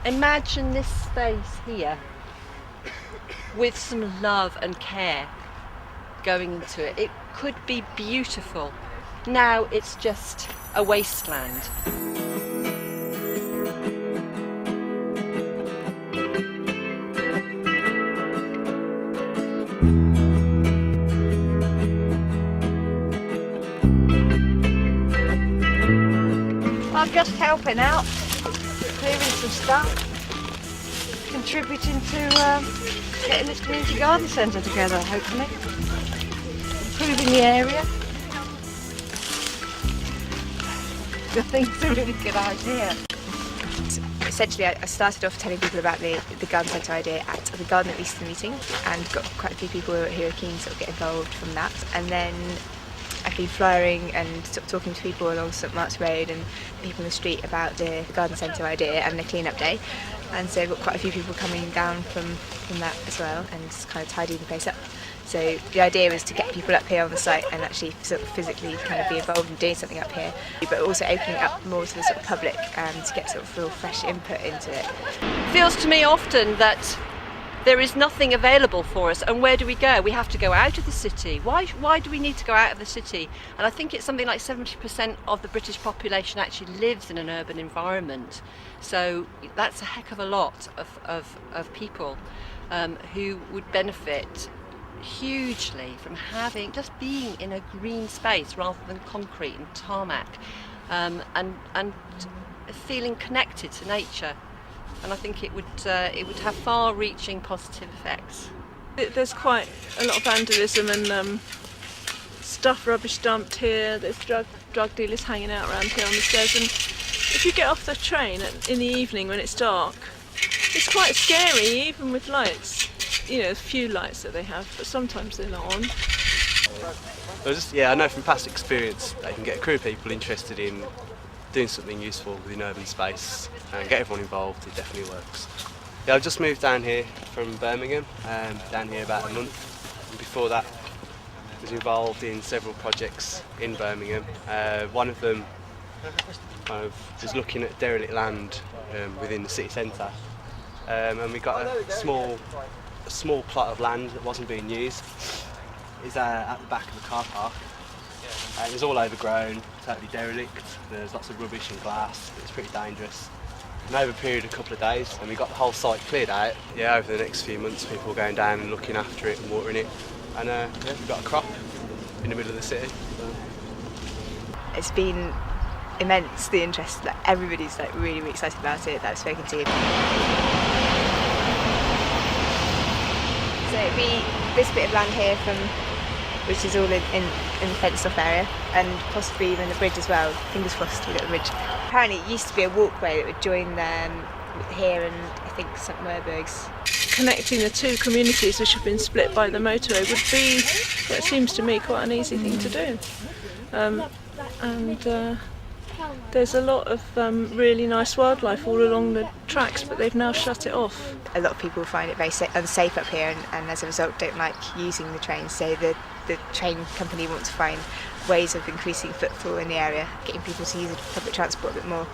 Imagine this space here with some love and care going into it. It could be beautiful. Now it's just a wasteland. I'm just helping out, clearing some stuff, contributing to getting this community garden centre together, hopefully. Improving the area. I think it's a really good idea. Essentially, I started off telling people about the garden centre idea at the Garden at Easton meeting, and got quite a few people who are keen to sort of get involved from that. And then I've been flyering and sort of talking to people along St Mark's Road and people in the street about the garden centre idea and the clean-up day. And so I've got quite a few people coming down from that as well, and just kind of tidying the place up. So the idea was to get people up here on the site and actually sort of physically kind of be involved in doing something up here, but also opening it up more to the sort of public to get sort of real fresh input into it. It feels to me often that there is nothing available for us, and where do we go? We have to go out of the city. Why do we need to go out of the city? And I think it's something like 70% of the British population actually lives in an urban environment. So that's a heck of a lot of people who would benefit hugely from just being in a green space rather than concrete and tarmac, and feeling connected to nature. And I think it would have far-reaching positive effects. There's quite a lot of vandalism and rubbish dumped here. There's drug dealers hanging out around here on the stairs, and if you get off the train in the evening when it's dark, it's quite scary, even with lights. You know, a few lights that they have, but sometimes they're not on. I know from past experience they can get a crew of people interested in doing something useful within urban space and get everyone involved. It definitely works. Yeah, I've just moved down here from Birmingham, down here about a month. And before that, I was involved in several projects in Birmingham. One of them kind of was looking at derelict land within the city centre, and we got a small plot of land that wasn't being used. It's at the back of the car park. It was all overgrown, totally derelict. There's lots of rubbish and glass. It's pretty dangerous. And over a period of a couple of days, and we got the whole site cleared out. Yeah, over the next few months, people were going down and looking after it and watering it. And we've got a crop in the middle of the city. It's been immense, the interest. Like, everybody's like really, really excited about it that I've spoken to. So it'd be this bit of land here which is all in the fenced off area, and possibly even the bridge as well. Fingers crossed we get the bridge. Apparently it used to be a walkway that would join here and I think St Werburgh's. Connecting the two communities which have been split by the motorway would be, it seems to me, quite an easy thing to do. There's a lot of really nice wildlife all along the tracks, but they've now shut it off. A lot of people find it very unsafe up here, and as a result don't like using the trains. So the train company wants to find ways of increasing footfall in the area, getting people to use public transport a bit more.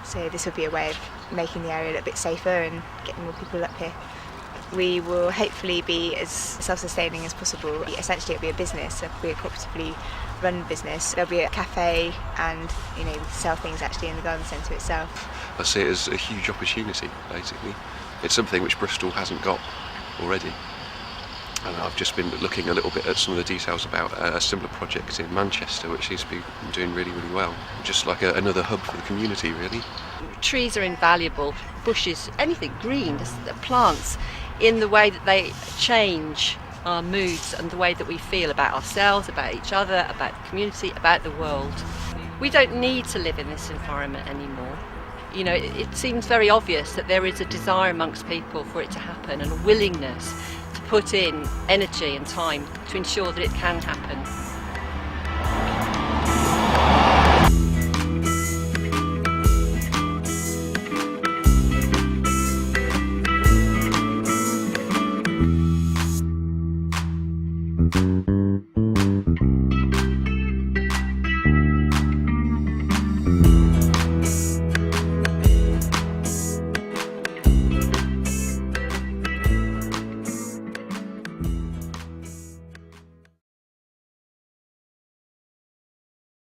So this will be a way of making the area a little bit safer and getting more people up here. We will hopefully be as self-sustaining as possible. Essentially it'll be a business, it'll be a cooperatively run business. There'll be a cafe and sell things actually in the garden centre itself. I see it as a huge opportunity, basically. It's something which Bristol hasn't got already. And I've just been looking a little bit at some of the details about a similar project in Manchester, which seems to be doing really, really well. Just like another hub for the community, really. Trees are invaluable, bushes, anything green, plants, in the way that they change our moods and the way that we feel about ourselves, about each other, about the community, about the world. We don't need to live in this environment anymore. It seems very obvious that there is a desire amongst people for it to happen, and a willingness to put in energy and time to ensure that it can happen.